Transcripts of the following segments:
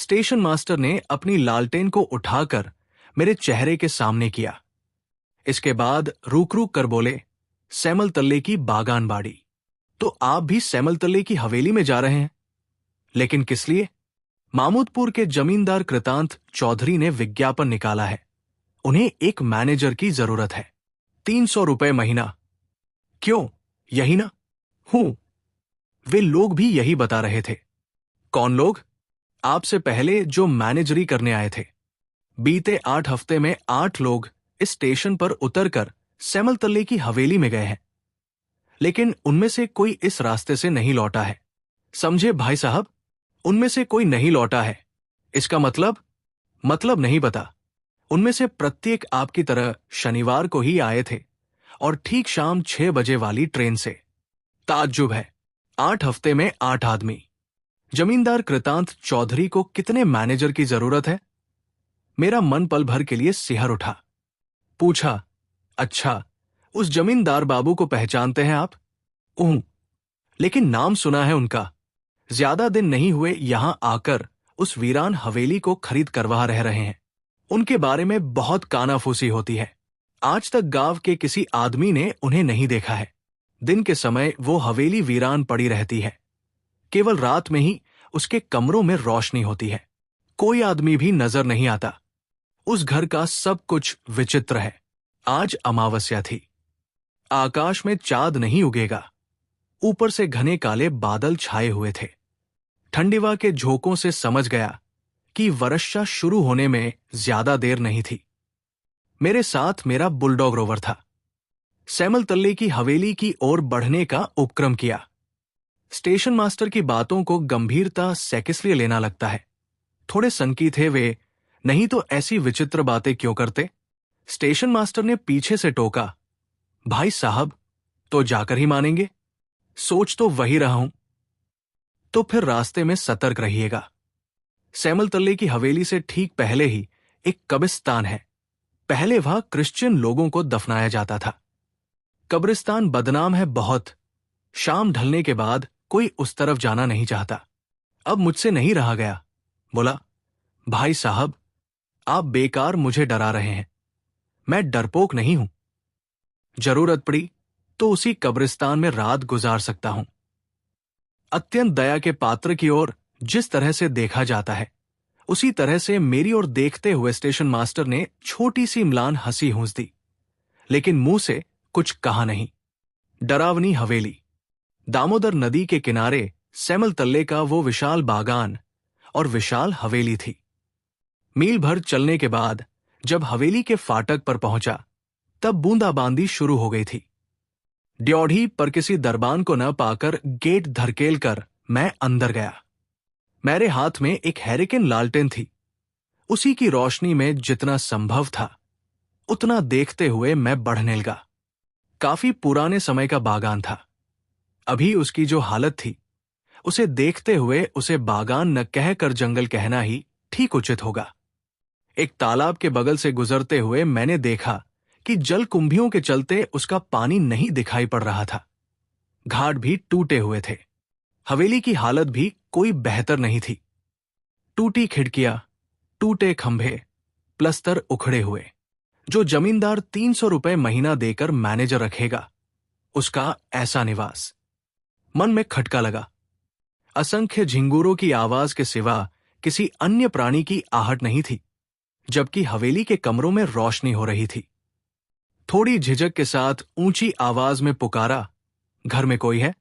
Station master ने अपनी लालटेन को उठाकर मेरे चेहरे के सामने किया। इसके बाद रुक रुक कर बोले, सैमल तल्ले की बागान बाड़ी। तो आप भी सैमल तल्ले की हवेली में जा रहे हैं? लेकिन किस लिए? मामूदपुर के जमींदार कृतांत चौधरी ने विज्ञापन निकाला है। उन्हें एक मैनेजर की जरूरत है। 300 रुपए महीना। क्यों, यही ना? हूं। वे लोग भी यही बता रहे थे। कौन लोग? आपसे पहले जो मैनेजरी करने आए थे। बीते 8 हफ्ते में 8 लोग इस स्टेशन पर उतरकर सैमल तल्ले की हवेली में गए हैं, लेकिन उनमें से कोई इस रास्ते से नहीं लौटा है। समझे भाई साहब? उनमें से कोई नहीं लौटा है। इसका मतलब नहीं पता। उनमें से प्रत्येक आपकी तरह शनिवार को ही आए थे और ठीक शाम 6 बजे वाली ट्रेन से। ताज्जुब है, 8 हफ्ते में 8 आदमी। जमींदार कृतांत चौधरी को कितने मैनेजर की जरूरत है? मेरा मन पल भर के लिए सिहर उठा। पूछा, अच्छा, उस जमींदार बाबू को पहचानते हैं आप? लेकिन नाम सुना है उनका। ज्यादा दिन नहीं हुए यहां आकर उस वीरान हवेली को खरीद करवा रह रहे हैं। उनके बारे में बहुत कानाफूसी होती है। आज तक गांव के किसी आदमी ने उन्हें नहीं देखा है। दिन के समय वो हवेली वीरान पड़ी रहती है। केवल रात में ही उसके कमरों में रोशनी होती है। कोई आदमी भी नजर नहीं आता। उस घर का सब कुछ विचित्र है। आज अमावस्या थी। आकाश में चांद नहीं उगेगा। ऊपर से घने काले बादल छाए हुए थे। ठंडीवा के झोंकों से समझ गया कि वर्षा शुरू होने में ज्यादा देर नहीं थी। मेरे साथ मेरा बुलडॉग रोवर था। सैमल तल्ले की हवेली की ओर बढ़ने का उपक्रम किया। स्टेशन मास्टर की बातों को गंभीरता से किस लिए लेना लगता है? थोड़े सनकी थे वे, नहीं तो ऐसी विचित्र बातें क्यों करते? स्टेशन मास्टर ने पीछे से टोका, भाई साहब, तो जाकर ही मानेंगे। सोच तो वही रहा हूं। तो फिर रास्ते में सतर्क रहिएगा। सैमल तल्ले की हवेली से ठीक पहले ही एक कब्रिस्तान है। पहले वहां क्रिश्चियन लोगों को दफनाया जाता था। कब्रिस्तान बदनाम है बहुत। शाम ढलने के बाद कोई उस तरफ जाना नहीं चाहता। अब मुझसे नहीं रहा गया। बोला, भाई साहब, आप बेकार मुझे डरा रहे हैं। मैं डरपोक नहीं हूं। जरूरत पड़ी तो उसी कब्रिस्तान में रात गुजार सकता हूं। अत्यंत दया के पात्र की ओर जिस तरह से देखा जाता है, उसी तरह से मेरी ओर देखते हुए स्टेशन मास्टर ने छोटी सी म्लान हंसी हूंस दी, लेकिन मुंह से कुछ कहा नहीं। डरावनी हवेली। दामोदर नदी के किनारे सैमल तल्ले का वो विशाल बागान और विशाल हवेली थी। मील भर चलने के बाद जब हवेली के फाटक पर पहुंचा, तब बूंदाबांदी शुरू हो गई थी। ड्योढ़ी पर किसी दरबान को न पाकर गेट धरकेल कर मैं अंदर गया। मेरे हाथ में एक हैरिकेन लालटेन थी। उसी की रोशनी में जितना संभव था उतना देखते हुए मैं बढ़ने लगा। काफी पुराने समय का बागान था। अभी उसकी जो हालत थी, उसे देखते हुए उसे बागान न कहकर जंगल कहना ही ठीक उचित होगा। एक तालाब के बगल से गुजरते हुए मैंने देखा कि जलकुंभियों के चलते उसका पानी नहीं दिखाई पड़ रहा था। घाट भी टूटे हुए थे। हवेली की हालत भी कोई बेहतर नहीं थी। टूटी खिड़कियां, टूटे खंभे, प्लस्तर उखड़े हुए। जो जमींदार 300 रुपए महीना देकर मैनेजर रखेगा, उसका ऐसा निवास। मन में खटका लगा। असंख्य झिंगूरों की आवाज के सिवा किसी अन्य प्राणी की आहट नहीं थी, जबकि हवेली के कमरों में रोशनी हो रही थी। थोड़ी झिझक के साथ ऊंची आवाज में पुकारा, घर में कोई है?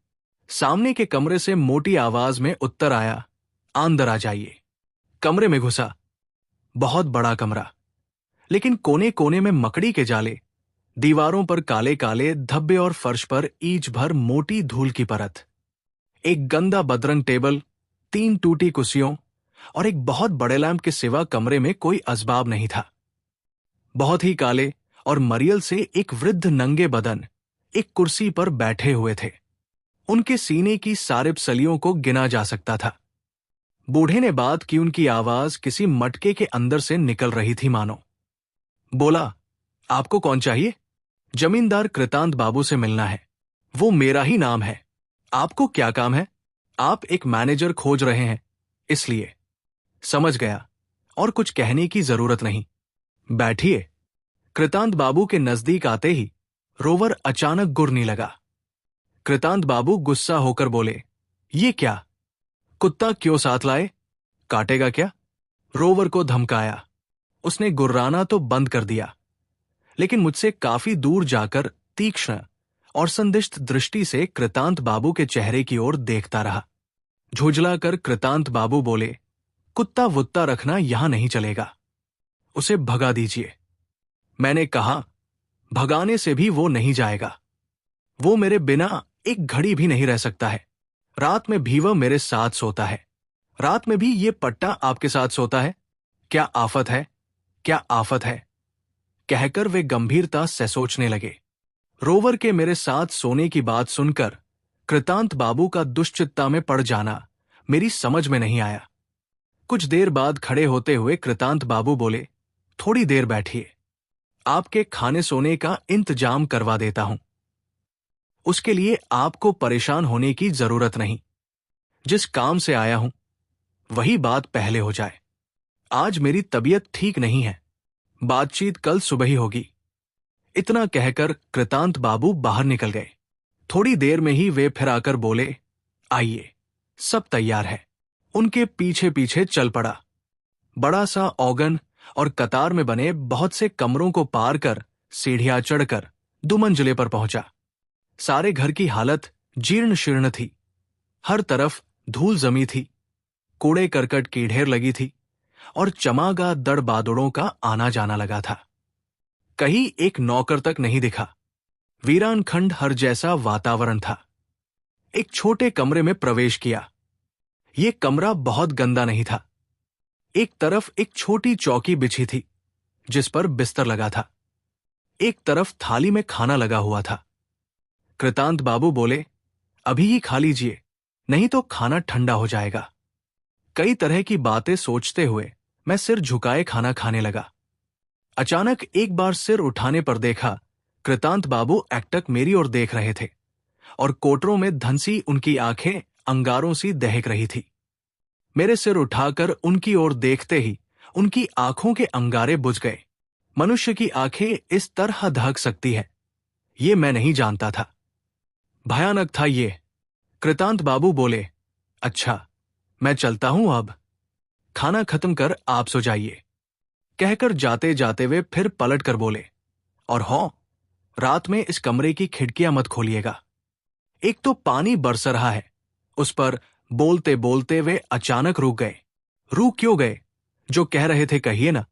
सामने के कमरे से मोटी आवाज में उत्तर आया, अंदर आ जाइए। कमरे में घुसा। बहुत बड़ा कमरा, लेकिन कोने कोने में मकड़ी के जाले, दीवारों पर काले काले धब्बे और फर्श पर ईंच भर मोटी धूल की परत। एक गंदा बदरंग टेबल, 3 टूटी कुर्सियों और एक बहुत बड़े लैंप के सिवा कमरे में कोई असबाब नहीं था। बहुत ही काले और मरियल से एक वृद्ध नंगे बदन एक कुर्सी पर बैठे हुए थे। उनके सीने की सारिब सलियों को गिना जा सकता था। बूढ़े ने बात की, उनकी आवाज किसी मटके के अंदर से निकल रही थी मानो। बोला, आपको कौन चाहिए? जमींदार कृतांत बाबू से मिलना है। वो मेरा ही नाम है। आपको क्या काम है? आप एक मैनेजर खोज रहे हैं, इसलिए। समझ गया, और कुछ कहने की जरूरत नहीं। बैठिए। कृतांत बाबू के नजदीक आते ही रोवर अचानक गुर्रने लगा। कृतांत बाबू गुस्सा होकर बोले, ये क्या? कुत्ता क्यों साथ लाए? काटेगा क्या? रोवर को धमकाया। उसने गुर्राना तो बंद कर दिया, लेकिन मुझसे काफी दूर जाकर तीक्ष्ण और संदिग्ध दृष्टि से कृतांत बाबू के चेहरे की ओर देखता रहा। झुंझलाकर कृतांत बाबू बोले, कुत्ता वुत्ता रखना यहां नहीं चलेगा, उसे भगा दीजिए। मैंने कहा, भगाने से भी वो नहीं जाएगा। वो मेरे बिना एक घड़ी भी नहीं रह सकता है। रात में भी वह मेरे साथ सोता है। रात में भी ये पट्टा आपके साथ सोता है। क्या आफत है, क्या आफत है? कहकर वे गंभीरता से सोचने लगे। रोवर के मेरे साथ सोने की बात सुनकर कृतांत बाबू का दुश्चिंता में पड़ जाना मेरी समझ में नहीं आया। कुछ देर बाद खड़े होते हुए कृतांत बाबू बोले, थोड़ी देर बैठिए, आपके खाने सोने का इंतजाम करवा देता हूं। उसके लिए आपको परेशान होने की जरूरत नहीं। जिस काम से आया हूं वही बात पहले हो जाए। आज मेरी तबीयत ठीक नहीं है, बातचीत कल सुबह ही होगी। इतना कहकर कृतांत बाबू बाहर निकल गए। थोड़ी देर में ही वे फिर आकर बोले, आइए, सब तैयार है। उनके पीछे पीछे चल पड़ा। बड़ा सा औगन और कतार में बने बहुत से कमरों को पार कर सीढ़ियां चढ़कर 2 मंजिले पर पहुंचा। सारे घर की हालत जीर्ण शीर्ण थी। हर तरफ धूल जमी थी, कूड़े करकट की ढेर लगी थी और चमागा दड़ बादुड़ों का आना जाना लगा था। कहीं एक नौकर तक नहीं दिखा। वीरान खंड हर जैसा वातावरण था। एक छोटे कमरे में प्रवेश किया। ये कमरा बहुत गंदा नहीं था। एक तरफ एक छोटी चौकी बिछी थी जिस पर बिस्तर लगा था। एक तरफ थाली में खाना लगा हुआ था। कृतांत बाबू बोले, अभी ही खा लीजिए, नहीं तो खाना ठंडा हो जाएगा। कई तरह की बातें सोचते हुए मैं सिर झुकाए खाना खाने लगा। अचानक एक बार सिर उठाने पर देखा कृतांत बाबू एकटक मेरी ओर देख रहे थे और कोटरों में धंसी उनकी आंखें अंगारों सी दहक रही थी। मेरे सिर उठाकर उनकी ओर देखते ही उनकी आंखों के अंगारे बुझ गए। मनुष्य की आंखें इस तरह दहक सकती है, ये मैं नहीं जानता था। भयानक था ये। कृतांत बाबू बोले, अच्छा, मैं चलता हूं अब। खाना खत्म कर आप सो जाइए। कहकर जाते जाते वे फिर पलट कर बोले, और हाँ, रात में इस कमरे की खिड़कियां मत खोलिएगा। एक तो पानी बरस रहा है। उस पर बोलते बोलते वे अचानक रुक गए। रुक क्यों गए? जो कह रहे थे कहिए ना।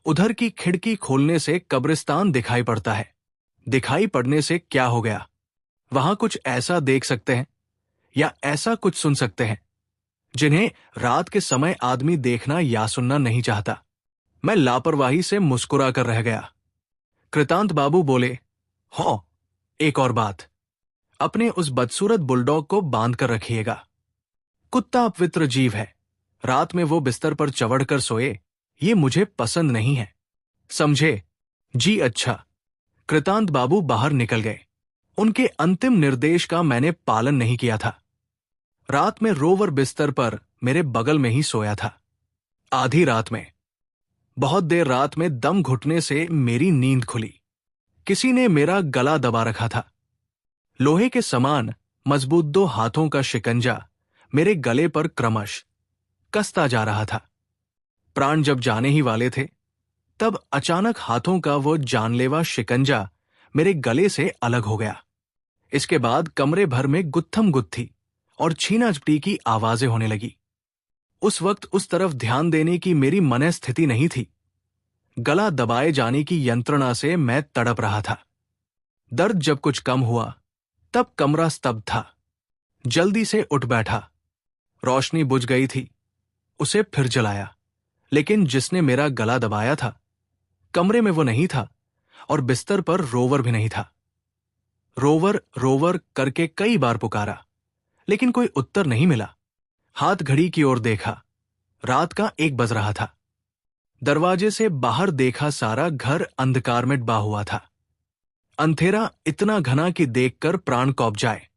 उधर की खिड़की खोलने से कब्रिस्तान दिखाई पड़ता है। दिखाई पड़ने से क्या हो गया? वहां कुछ ऐसा देख सकते हैं या ऐसा कुछ सुन सकते हैं जिन्हें रात के समय आदमी देखना या सुनना नहीं चाहता। मैं लापरवाही से मुस्कुरा कर रह गया। कृतांत बाबू बोले, हाँ, एक और बात, अपने उस बदसूरत बुलडॉग को बांध कर रखिएगा। कुत्ता अपवित्र जीव है। रात में वो बिस्तर पर चढ़ कर सोए, ये मुझे पसंद नहीं है। समझे? जी अच्छा। कृतांत बाबू बाहर निकल गए। उनके अंतिम निर्देश का मैंने पालन नहीं किया था। रात में रोवर बिस्तर पर मेरे बगल में ही सोया था। आधी रात में, बहुत देर रात में दम घुटने से मेरी नींद खुली। किसी ने मेरा गला दबा रखा था। लोहे के समान मजबूत 2 हाथों का शिकंजा मेरे गले पर क्रमश कसता जा रहा था। प्राण जब जाने ही वाले थे, तब अचानक हाथों का वो जानलेवा शिकंजा मेरे गले से अलग हो गया। इसके बाद कमरे भर में गुत्थम गुत्थी और छीना-झपटी की आवाजें होने लगी। उस वक्त उस तरफ ध्यान देने की मेरी मनस्थिति नहीं थी। गला दबाए जाने की यंत्रणा से मैं तड़प रहा था। दर्द जब कुछ कम हुआ, तब कमरा स्तब्ध था। जल्दी से उठ बैठा। रोशनी बुझ गई थी। उसे फिर जलाया, लेकिन जिसने मेरा गला दबाया था, कमरे में वो नहीं था और बिस्तर पर रोवर भी नहीं था। रोवर रोवर करके कई बार पुकारा, लेकिन कोई उत्तर नहीं मिला। हाथ घड़ी की ओर देखा। रात का 1 बज रहा था। दरवाजे से बाहर देखा सारा घर अंधकार में डूबा हुआ था। अंधेरा इतना घना कि देखकर प्राण कौंप जाए।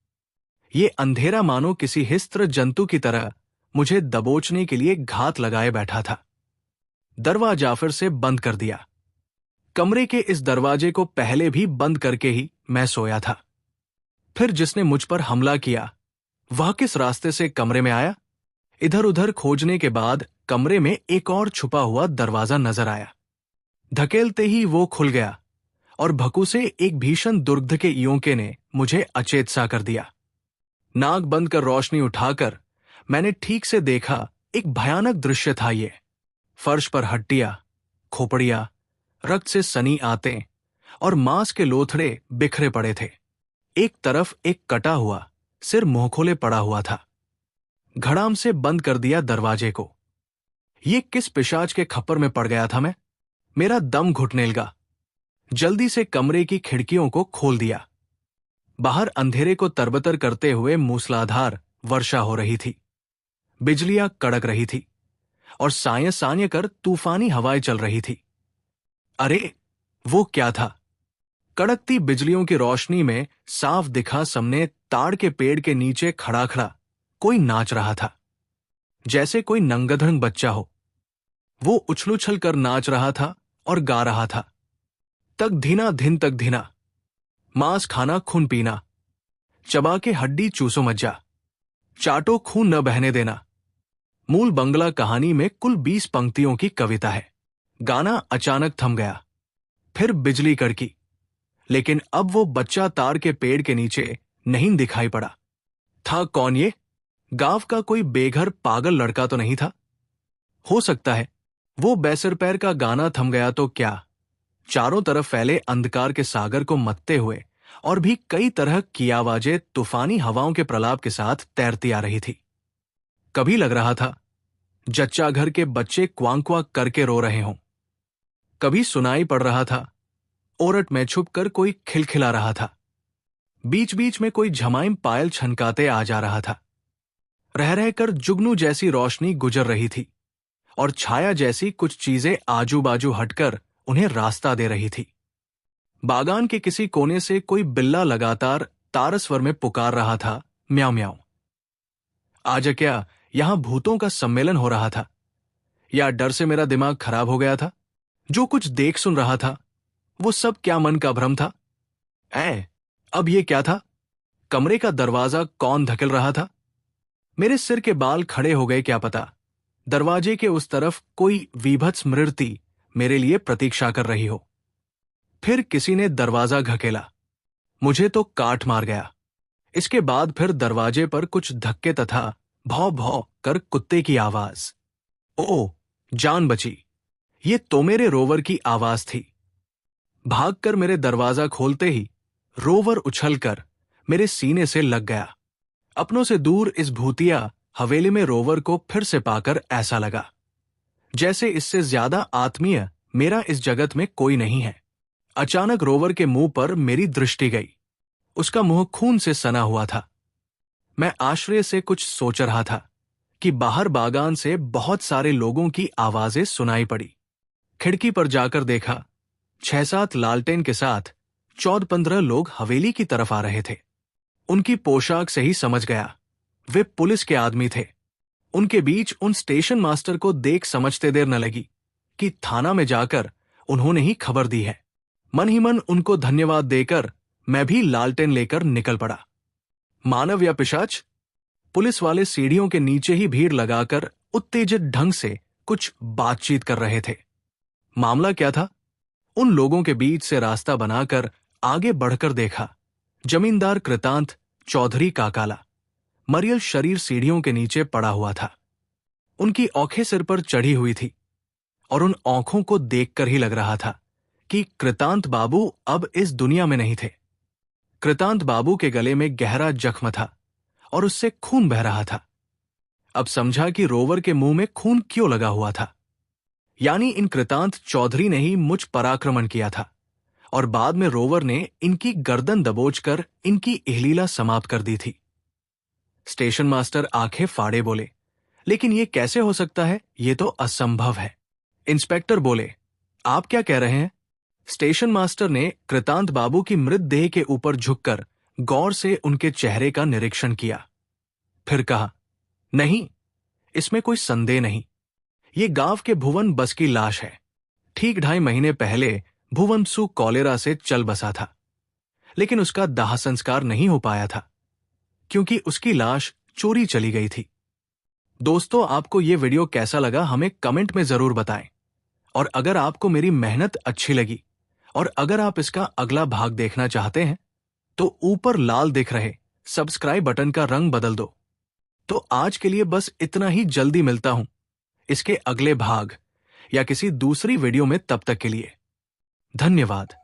ये अंधेरा मानो किसी हिंस्र जंतु की तरह मुझे दबोचने के लिए घात लगाए बैठा था। दरवाजा फिर से बंद कर दिया। कमरे के इस दरवाजे को पहले भी बंद करके ही मैं सोया था। फिर जिसने मुझ पर हमला किया वह किस रास्ते से कमरे में आया? इधर उधर खोजने के बाद कमरे में एक और छुपा हुआ दरवाजा नजर आया। धकेलते ही वो खुल गया और भक्कू से एक भीषण दुर्गंध के योंके ने मुझे अचेत सा कर दिया। नाक बंद कर रोशनी उठाकर मैंने ठीक से देखा। एक भयानक दृश्य था ये। फर्श पर हड्डियां, खोपड़ियां, रक्त से सनी आते और मांस के लोथड़े बिखरे पड़े थे। एक तरफ एक कटा हुआ सिर मुंह खोले पड़ा हुआ था। घड़ाम से बंद कर दिया दरवाजे को। ये किस पिशाच के खप्पर में पड़ गया था मैं? मेरा दम घुटने लगा। जल्दी से कमरे की खिड़कियों को खोल दिया। बाहर अंधेरे को तरबतर करते हुए मूसलाधार वर्षा हो रही थी। बिजलियां कड़क रही थी और साये साये कर तूफानी हवाएं चल रही थी। अरे वो क्या था? कड़कती बिजलियों की रोशनी में साफ दिखा सामने ताड़ के पेड़ के नीचे खड़ा खड़ा कोई नाच रहा था, जैसे कोई नंगधड़ंग बच्चा हो। वो उछल-उछल कर नाच रहा था और गा रहा था, तक धीना धिन तक धीना, मांस खाना खून पीना, चबा के हड्डी चूसो मज्जा, चाटो खून न बहने देना। मूल बंगला कहानी में कुल 20 पंक्तियों की कविता है। गाना अचानक थम गया। फिर बिजली कड़की, लेकिन अब वो बच्चा तार के पेड़ के नीचे नहीं दिखाई पड़ा। था कौन ये? गांव का कोई बेघर पागल लड़का तो नहीं था? हो सकता है वो बैसर पैर का गाना थम गया तो क्या, चारों तरफ फैले अंधकार के सागर को मत्ते हुए और भी कई तरह की आवाजें तूफानी हवाओं के प्रलाप के साथ तैरती आ रही थी। कभी लग रहा था जच्चा घर के बच्चे क्वांक क्वांक करके रो रहे हों। कभी सुनाई पड़ रहा था ओरट में छुपकर कोई खिलखिला रहा था। बीच बीच में कोई झमाइम पायल छनकाते आ जा रहा था। रह रहकर जुगनू जैसी रोशनी गुजर रही थी और छाया जैसी कुछ चीजें आजू बाजू हटकर उन्हें रास्ता दे रही थी। बागान के किसी कोने से कोई बिल्ला लगातार तारस्वर में पुकार रहा था, म्याऊं म्याऊं। आज क्या यहां भूतों का सम्मेलन हो रहा था? या डर से मेरा दिमाग खराब हो गया था? जो कुछ देख सुन रहा था वो सब क्या मन का भ्रम था? अब ये क्या था? कमरे का दरवाजा कौन धकेल रहा था? मेरे सिर के बाल खड़े हो गए क्या पता। दरवाजे के उस तरफ कोई वीभत्स मृत्यु मेरे लिए प्रतीक्षा कर रही हो। फिर किसी ने दरवाजा घकेला। मुझे तो काट मार गया। इसके बाद फिर दरवाजे पर कुछ धक्के तथा भौ भौ कर कुत्ते की आवाज। ओ, जान बची। ये तो मेरे रोवर की आवाज थी। भागकर मेरे दरवाजा खोलते ही रोवर उछलकर मेरे सीने से लग गया। अपनों से दूर इस भूतिया हवेली में रोवर को फिर से पाकर ऐसा लगा जैसे इससे ज्यादा आत्मीय मेरा इस जगत में कोई नहीं है। अचानक रोवर के मुंह पर मेरी दृष्टि गई। उसका मुंह खून से सना हुआ था। मैं आश्चर्य से कुछ सोच रहा था कि बाहर बागान से बहुत सारे लोगों की आवाजें सुनाई पड़ी। खिड़की पर जाकर देखा 6-7 लालटेन के साथ 14-15 लोग हवेली की तरफ आ रहे थे। उनकी पोशाक से ही समझ गया वे पुलिस के आदमी थे। उनके बीच उन स्टेशन मास्टर को देख समझते देर न लगी कि थाना में जाकर उन्होंने ही खबर दी है। मन ही मन उनको धन्यवाद देकर मैं भी लालटेन लेकर निकल पड़ा। मानव या पिशाच? पुलिस वाले सीढ़ियों के नीचे ही भीड़ लगाकर उत्तेजित ढंग से कुछ बातचीत कर रहे थे। मामला क्या था? उन लोगों के बीच से रास्ता बनाकर आगे बढ़कर देखा जमींदार कृतांत चौधरी काकाला मरियल शरीर सीढ़ियों के नीचे पड़ा हुआ था। उनकी आंखें सिर पर चढ़ी हुई थी और उन आंखों को देखकर ही लग रहा था कि कृतांत बाबू अब इस दुनिया में नहीं थे। कृतांत बाबू के गले में गहरा जख्म था और उससे खून बह रहा था। अब समझा कि रोवर के मुंह में खून क्यों लगा हुआ था। यानी इन कृतांत चौधरी ने ही मुझ पर आक्रमण किया था और बाद में रोवर ने इनकी गर्दन दबोचकर इनकी इहलीला समाप्त कर दी थी। स्टेशन मास्टर आंखें फाड़े बोले, लेकिन ये कैसे हो सकता है? ये तो असंभव है। इंस्पेक्टर बोले, आप क्या कह रहे हैं? स्टेशन मास्टर ने कृतांत बाबू की मृतदेह के ऊपर झुककर गौर से उनके चेहरे का निरीक्षण किया। फिर कहा, नहीं, इसमें कोई संदेह नहीं। ये गांव के भुवन बस की लाश है। ठीक 2.5 महीने पहले भुवन सु कॉलेरा से चल बसा था, लेकिन उसका दाह संस्कार नहीं हो पाया था क्योंकि उसकी लाश चोरी चली गई थी। दोस्तों, आपको ये वीडियो कैसा लगा हमें कमेंट में जरूर बताएं। और अगर आपको मेरी मेहनत अच्छी लगी और अगर आप इसका अगला भाग देखना चाहते हैं तो ऊपर लाल दिख रहे सब्सक्राइब बटन का रंग बदल दो। तो आज के लिए बस इतना ही। जल्दी मिलता हूं इसके अगले भाग या किसी दूसरी वीडियो में। तब तक के लिए धन्यवाद।